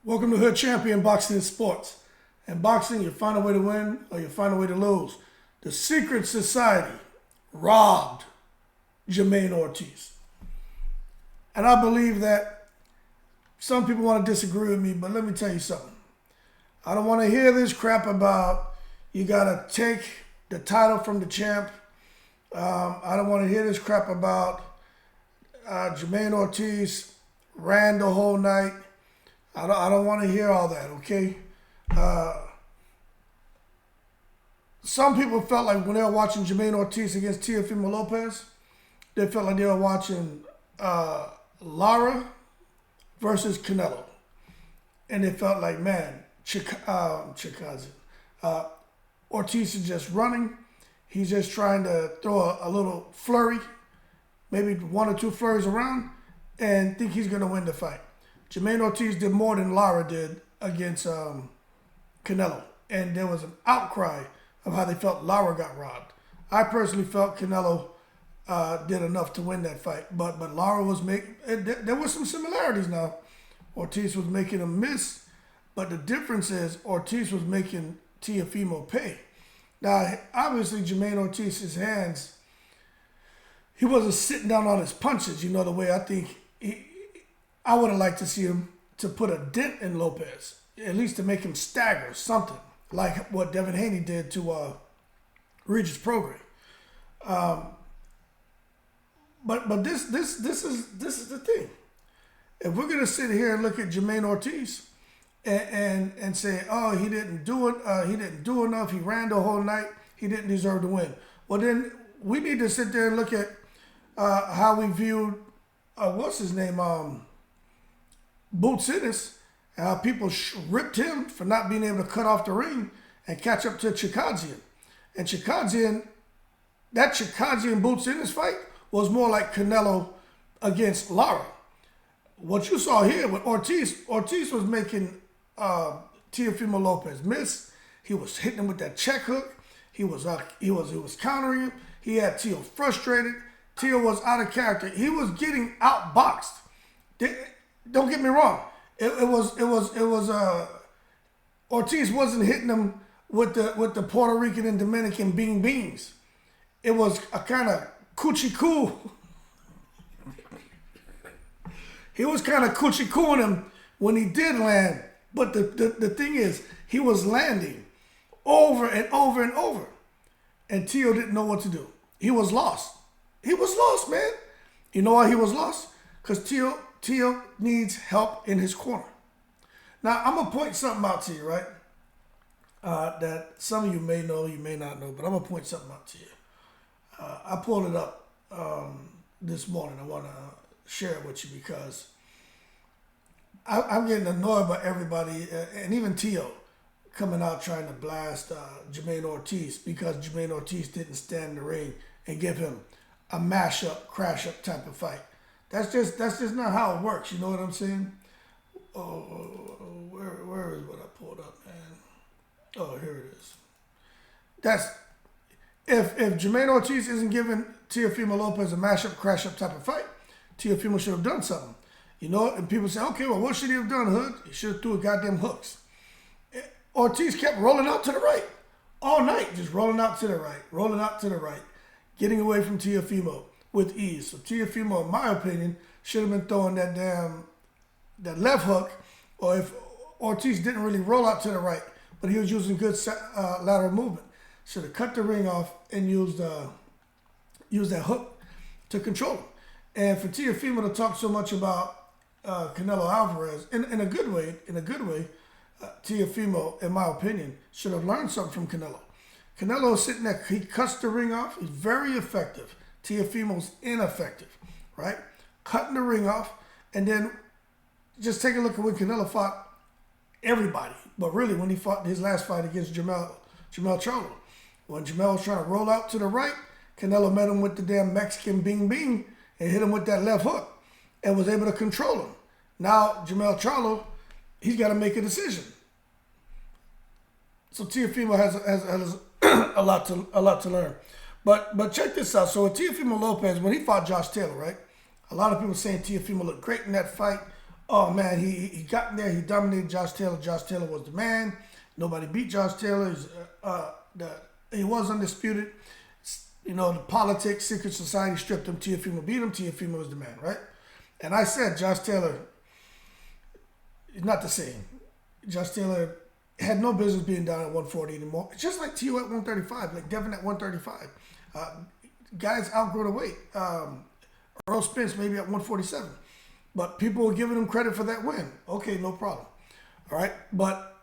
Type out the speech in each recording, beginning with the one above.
Welcome to Hood Champion Boxing and Sports. In boxing, you find a way to win or you find a way to lose. The secret society robbed Jamaine Ortiz. And I believe that some people want to disagree with me, but let me tell you something. I don't want to hear this crap about you got to take the title from the champ. I don't want to hear this crap about Jamaine Ortiz ran the whole night. I don't want to hear all that, okay? Some people felt like when they were watching Jamaine Ortiz against Teofimo Lopez, they felt like they were watching Lara versus Canelo. And they felt like, man, Ortiz is just running. He's just trying to throw a little flurry, maybe one or two flurries around, and think he's going to win the fight. Jamaine Ortiz did more than Lara did against Canelo. And there was an outcry of how they felt Lara got robbed. I personally felt Canelo did enough to win that fight. But Lara was making, there were some similarities now. Ortiz was making him miss, but the difference is Ortiz was making Teofimo pay. Now, obviously, Jamaine Ortiz's hands, he wasn't sitting down on his punches, you know, the way I think I would have liked to see him to put a dent in Lopez, at least to make him stagger something, like what Devin Haney did to Regis Prograis. But this is the thing. If we're gonna sit here and look at Jamaine Ortiz and say, oh, he didn't do it, he didn't do enough, he ran the whole night, he didn't deserve to win. Well, then we need to sit there and look at how we viewed what's his name, Boots Ennis, and how people ripped him for not being able to cut off the ring and catch up to Chikadzian. And that Chikadzian Boots Ennis fight was more like Canelo against Lara. What you saw here with Ortiz was making Teofimo Lopez miss. He was hitting him with that check hook. He was countering him. He had Teo frustrated. Teo was out of character. He was getting outboxed. Don't get me wrong. Ortiz wasn't hitting him with the Puerto Rican and Dominican beans. It was a kind of coochie coo. He was kind of coochie cooing him when he did land. But the thing is, he was landing over and over and over. And Teo didn't know what to do. He was lost. He was lost, man. You know why he was lost? Because Teo needs help in his corner. Now, I'm going to point something out to you, right? That some of you may know, you may not know, but I'm going to point something out to you. I pulled it up this morning. I want to share it with you because I'm getting annoyed by everybody, and even Teo, coming out trying to blast Jamaine Ortiz because Jamaine Ortiz didn't stand in the ring and give him a mash-up, crash-up type of fight. That's just not how it works. You know what I'm saying? Oh, where is what I pulled up, man? Oh, here it is. That's if Jamaine Ortiz isn't giving Teofimo Lopez a mash-up, crash-up type of fight, Teofimo should have done something. You know, and people say, okay, well, what should he have done, Hood? He should have threw goddamn hooks. Ortiz kept rolling out to the right all night, just rolling out to the right, getting away from Teofimo with ease. So Teofimo, in my opinion, should have been throwing that left hook, or if Ortiz didn't really roll out to the right, but he was using good lateral movement, should have cut the ring off and used that hook to control him. And for Teofimo to talk so much about Canelo Alvarez in a good way, Teofimo, in my opinion, should have learned something from Canelo. Canelo is sitting there, he cuts the ring off, he's very effective. Teofimo's ineffective, right? Cutting the ring off, and then just take a look at when Canelo fought everybody, but really when he fought his last fight against Jamel Charlo. When Jamel was trying to roll out to the right, Canelo met him with the damn Mexican bing and hit him with that left hook and was able to control him. Now, Jamel Charlo, he's got to make a decision. So Teofimo has a lot to learn. But check this out. So with Teofimo Lopez, when he fought Josh Taylor, right? A lot of people saying Teofimo looked great in that fight. Oh man, he got in there. He dominated Josh Taylor. Josh Taylor was the man. Nobody beat Josh Taylor. He was undisputed. You know, the politics, secret society stripped him. Teofimo beat him. Teofimo was the man, right? And I said Josh Taylor is not the same. Josh Taylor had no business being down at 140 anymore. It's just like Teo at 135, like Devin at 135. Guys outgrow the weight. Earl Spence maybe at 147. But people were giving him credit for that win. Okay, no problem. All right? But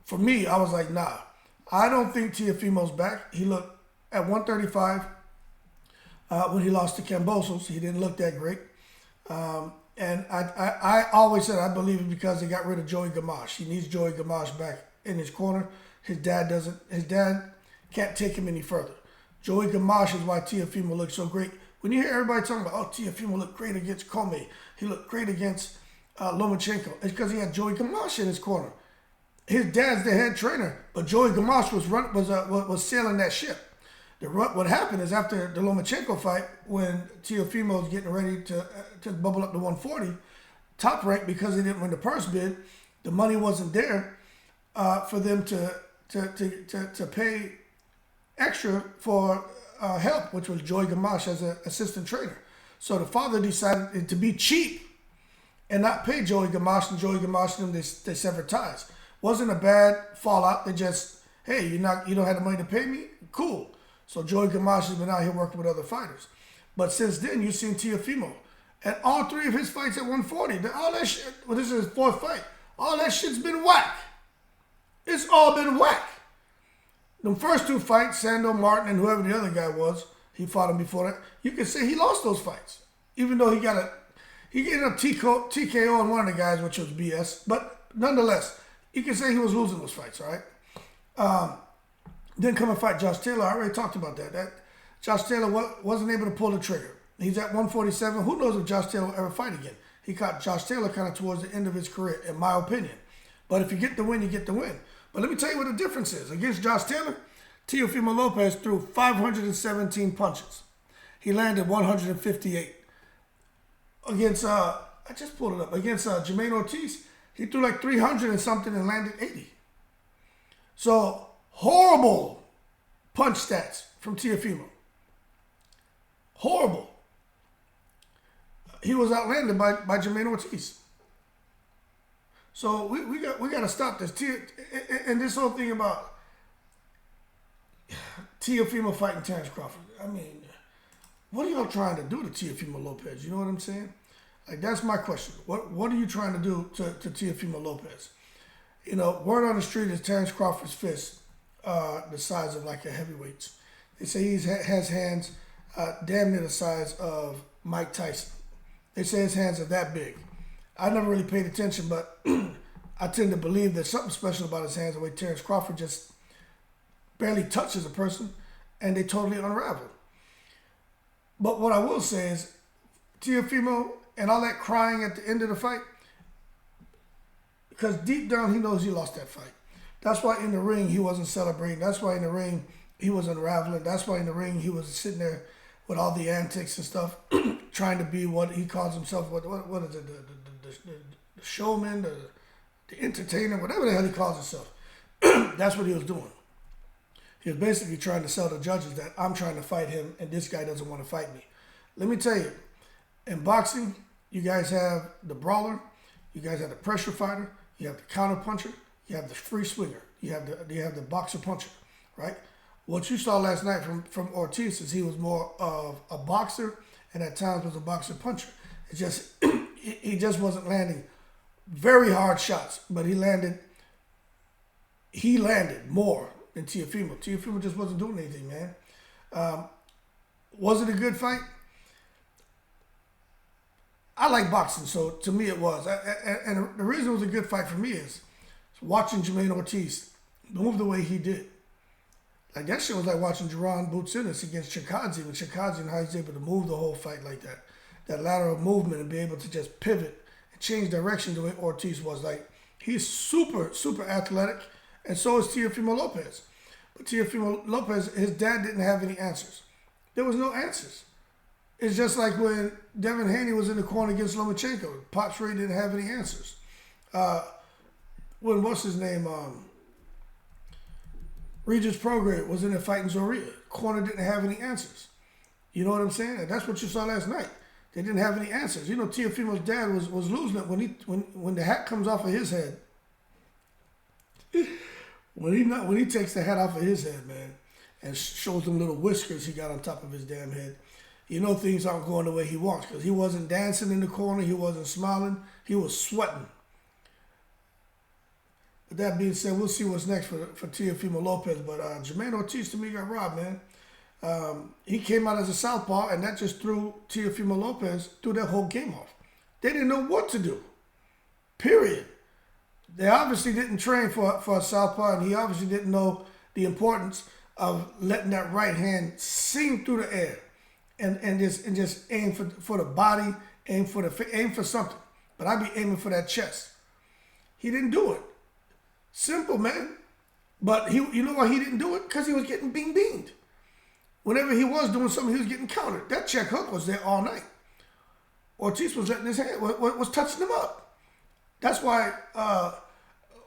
for me, I was like, nah. I don't think Teofimo's back. He looked at 135 when he lost to Kambosos. He didn't look that great. And I always said I believe it because they got rid of Joey Gamache. He needs Joey Gamache back in his corner. His dad can't take him any further. Joey Gamache is why Teofimo looked so great. When you hear everybody talking about, oh, Teofimo looked great against Comey, he looked great against Lomachenko, it's because he had Joey Gamache in his corner. His dad's the head trainer, but Joey Gamache was sailing that ship. What happened is after the Lomachenko fight, when Teofimo was getting ready to bubble up to 140, top rank because he didn't win the purse bid, the money wasn't there for them to pay extra for help, which was Joey Gamache as an assistant trainer. So the father decided to be cheap and not pay Joey Gamache, and Joey Gamache and them, they severed ties. Wasn't a bad fallout. They just, hey, you don't have the money to pay me? Cool. So Joey Gamache has been out here working with other fighters. But since then, you've seen Teofimo. And all three of his fights at 140, all that shit, well, this is his fourth fight, all that shit's been whack. It's all been whack. The first two fights, Sando Martin and whoever the other guy was, he fought him before that. You can say he lost those fights. Even though he ended up TKO on one of the guys, which was BS. But nonetheless, you can say he was losing those fights, all right? Then come and fight Josh Taylor. I already talked about that. Josh Taylor wasn't able to pull the trigger. He's at 147. Who knows if Josh Taylor will ever fight again? He caught Josh Taylor kind of towards the end of his career, in my opinion. But if you get the win, you get the win. But let me tell you what the difference is. Against Josh Taylor, Teofimo Lopez threw 517 punches. He landed 158. Against, I just pulled it up, against Jamaine Ortiz, he threw like 300 and something and landed 80. So, horrible punch stats from Teofimo. Horrible. He was outlanded by Jamaine Ortiz. So we got to stop this. And this whole thing about Teofimo fighting Terence Crawford. I mean, what are y'all trying to do to Teofimo Lopez? You know what I'm saying? Like, that's my question. What are you trying to do to Teofimo Lopez? You know, word on the street is Terence Crawford's fist the size of like a heavyweight. They say he has hands damn near the size of Mike Tyson. They say his hands are that big. I never really paid attention, but I tend to believe there's something special about his hands, the way Terence Crawford just barely touches a person and they totally unravel. But what I will say is Teofimo and all that crying at the end of the fight, because deep down he knows he lost that fight. That's why in the ring he wasn't celebrating. That's why in the ring he was unraveling. That's why in the ring he was sitting there with all the antics and stuff, trying to be what he calls himself. What is it? The showman, the entertainer, whatever the hell he calls himself. That's what he was doing. He was basically trying to sell the judges that I'm trying to fight him and this guy doesn't want to fight me. Let me tell you, in boxing, you guys have the brawler, you guys have the pressure fighter, you have the counter puncher, you have the free swinger, you have the boxer puncher, right? What you saw last night from Ortiz is he was more of a boxer and at times was a boxer puncher. It's just he just wasn't landing very hard shots, but he landed more than Teofimo. Teofimo just wasn't doing anything, man. Was it a good fight? I like boxing, so to me it was. And the reason it was a good fight for me is watching Jamaine Ortiz move the way he did. Like, that shit was like watching Jaron Boots-Ennis against Chikadze, when Chikadze and how he's able to move the whole fight like that. That lateral movement and be able to just pivot and change direction the way Ortiz was. Like, he's super, super athletic, and so is Teofimo Lopez. But Teofimo Lopez, his dad didn't have any answers. There was no answers. It's just like when Devin Haney was in the corner against Lomachenko. Pops Ray didn't have any answers. What's his name? Regis Prograis was in there fighting Zorrilla. Corner didn't have any answers. You know what I'm saying? And that's what you saw last night. They didn't have any answers. You know, Teofimo's dad was losing it when the hat comes off of his head. when he takes the hat off of his head, man, and shows them little whiskers he got on top of his damn head, you know things aren't going the way he wants, because he wasn't dancing in the corner, he wasn't smiling, he was sweating. With that being said, we'll see what's next for Teofimo Lopez. But Jamaine Ortiz, to me, got robbed, man. He came out as a southpaw, and that just threw Teofimo Lopez through that whole game off. They didn't know what to do, period. They obviously didn't train for a southpaw, and he obviously didn't know the importance of letting that right hand sing through the air and just aim for the body, aim for something. But I'd be aiming for that chest. He didn't do it. Simple, man. But you know why he didn't do it? Because he was getting beamed. Whenever he was doing something, he was getting countered. That check hook was there all night. Ortiz was letting his hand, was touching him up. That's why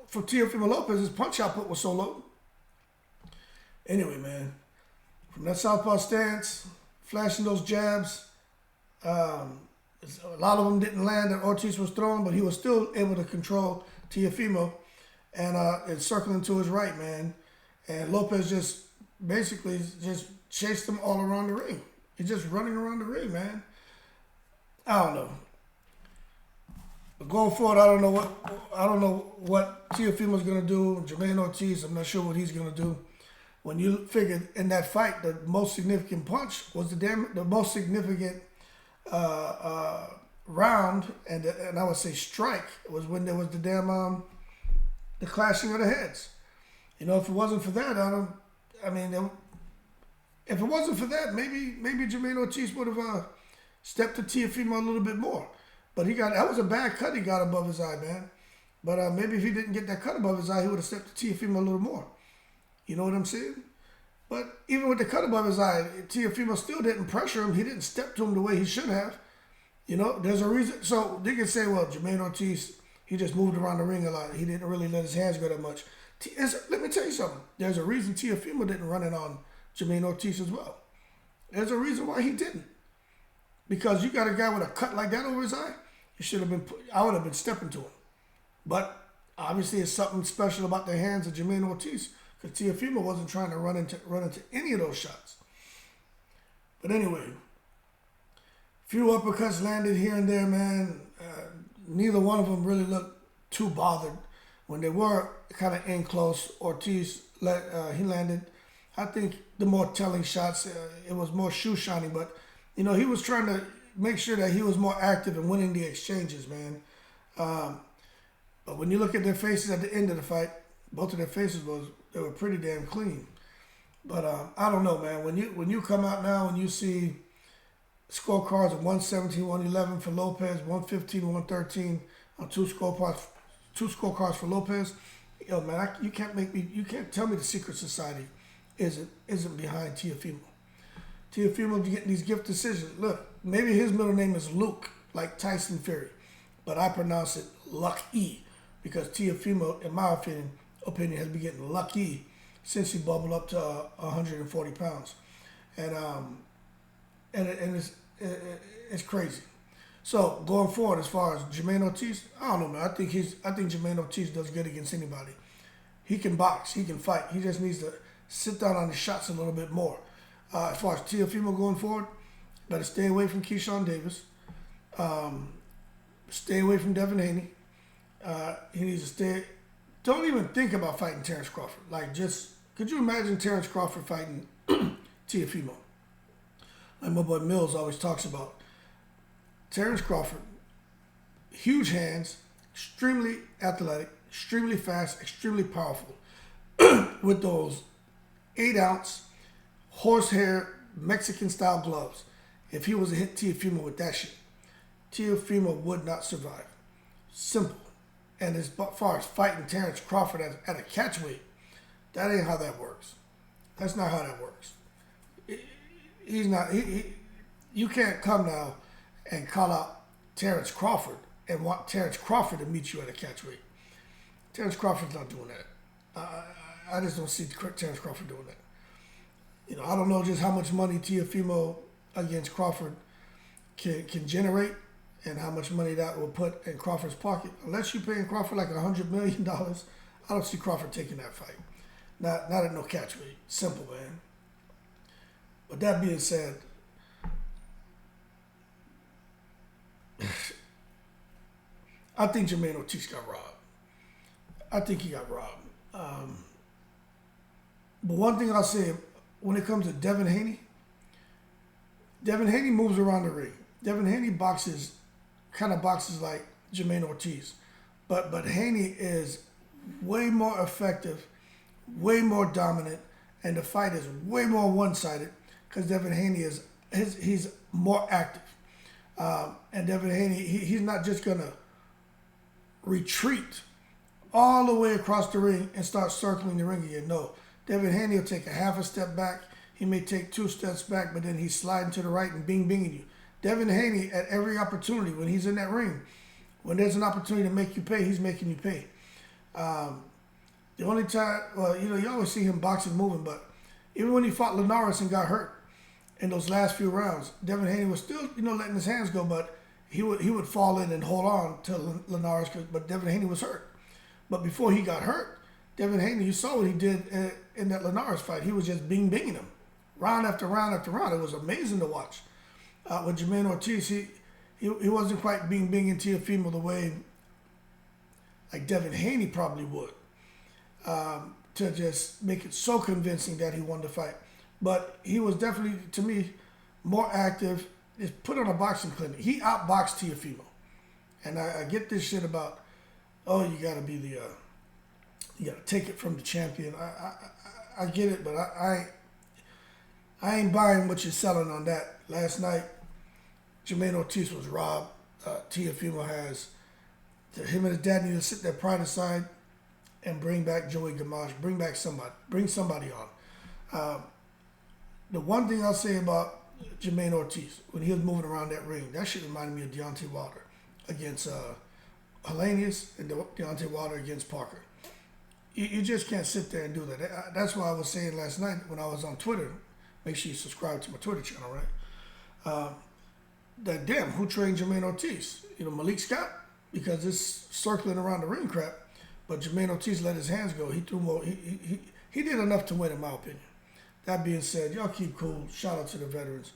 for Teofimo Lopez, his punch output was so low. Anyway, man, from that southpaw stance, flashing those jabs, a lot of them didn't land that Ortiz was throwing, but he was still able to control Teofimo and circling to his right, man. And Lopez just basically just chased him all around the ring. He's just running around the ring, man. I don't know. But going forward, I don't know what Teofimo's gonna do. Jamaine Ortiz, I'm not sure what he's gonna do. When you figured in that fight, the most significant punch was the most significant round, and I would say strike, was when there was the clashing of the heads. You know, if it wasn't for that, if it wasn't for that, maybe Jamaine Ortiz would have stepped to Teofimo a little bit more. But that was a bad cut he got above his eye, man. But maybe if he didn't get that cut above his eye, he would have stepped to Teofimo a little more. You know what I'm saying? But even with the cut above his eye, Teofimo still didn't pressure him. He didn't step to him the way he should have. You know, there's a reason. So they can say, well, Jamaine Ortiz, he just moved around the ring a lot. He didn't really let his hands go that much. Let me tell you something. There's a reason Teofimo didn't run it on Jamaine Ortiz as well. There's a reason why he didn't. Because you got a guy with a cut like that over his eye, I would have been stepping to him. But obviously it's something special about the hands of Jamaine Ortiz, because Teofimo wasn't trying to run into any of those shots. But anyway, few uppercuts landed here and there, man. Neither one of them really looked too bothered. When they were kind of in close, Ortiz, he landed, I think, the more telling shots. It was more shoe shining, but you know, he was trying to make sure that he was more active in winning the exchanges, man. But when you look at their faces at the end of the fight, both of their faces they were pretty damn clean. But I don't know, man. When you come out now and you see scorecards of 117, 111 for Lopez, 115, 113 on two scorecards for Lopez, yo, man, you can't tell me the secret society isn't behind Teofimo. Teofimo getting these gift decisions. Look, maybe his middle name is Luke, like Tyson Fury, but I pronounce it Lucky, because Teofimo, in my opinion, has been getting lucky since he bubbled up to 140 pounds, and it's crazy. So going forward, as far as Jamaine Ortiz, I don't know, man. I think Jamaine Ortiz does good against anybody. He can box, he can fight. He just needs to sit down on the shots a little bit more. As far as Teofimo going forward, better stay away from Keyshawn Davis. Stay away from Devin Haney. He needs to stay. Don't even think about fighting Terence Crawford. Could you imagine Terence Crawford fighting Teofimo? Like my boy Mills always talks about. Terence Crawford, huge hands, extremely athletic, extremely fast, extremely powerful, with those 8-ounce horsehair Mexican-style gloves. If he was to hit Teofimo with that shit, Teofimo would not survive. Simple. And as far as fighting Terence Crawford at a catch weight, that ain't how that works. That's not how that works. You can't come now and call out Terence Crawford and want Terence Crawford to meet you at a catch weight. Terence Crawford's not doing that. I just don't see Terence Crawford doing that. You know, I don't know just how much money Teofimo against Crawford can generate and how much money that will put in Crawford's pocket. Unless you're paying Crawford like $100 million, I don't see Crawford taking that fight. Not at no catch weight. Simple, man. But that being said, I think Jamaine Ortiz got robbed. I think he got robbed. But one thing I'll say, when it comes to Devin Haney moves around the ring. Devin Haney kind of boxes like Jamaine Ortiz. But Haney is way more effective, way more dominant, and the fight is way more one-sided because Devin Haney he's more active. And Devin Haney, he's not just going to retreat all the way across the ring and start circling the ring again. No, Devin Haney will take a half a step back. He may take 2 steps back, but then he's sliding to the right and binging you. Devin Haney, at every opportunity, when he's in that ring, when there's an opportunity to make you pay, he's making you pay. The only time, well, you always see him boxing moving, but even when he fought Linares and got hurt in those last few rounds, Devin Haney was still, letting his hands go, but he would fall in and hold on to Linares, but Devin Haney was hurt. But before he got hurt, Devin Haney, you saw what he did in that Linares fight. He was just binging him, round after round after round. It was amazing to watch. With Jamaine Ortiz, he wasn't quite binging Teofimo the way like Devin Haney probably would, to just make it so convincing that he won the fight. But he was definitely, to me, more active. Just put on a boxing clinic. He outboxed Teofimo. And I get this shit about, you gotta be you gotta take it from the champion. I get it, but I ain't buying what you're selling on that. Last night, Jamaine Ortiz was robbed. Teofimo him and his dad need to sit their pride aside and bring back Joey Gamache. Bring somebody on. The one thing I'll say about Jamaine Ortiz, when he was moving around that ring, that shit reminded me of Deontay Wilder against Helenius and Deontay Wilder against Parker. You just can't sit there and do that. That's why I was saying last night when I was on Twitter, make sure you subscribe to my Twitter channel, right? That damn, who trained Jamaine Ortiz? Malik Scott? Because it's circling around the ring crap. But Jamaine Ortiz let his hands go. He threw more. He did enough to win, in my opinion. That being said, y'all keep cool. Shout out to the veterans,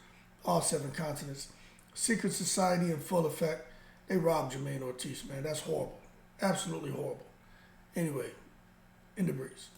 all 7 continents. Secret Society in full effect. They robbed Jamaine Ortiz, man. That's horrible. Absolutely horrible. Anyway, in the breeze.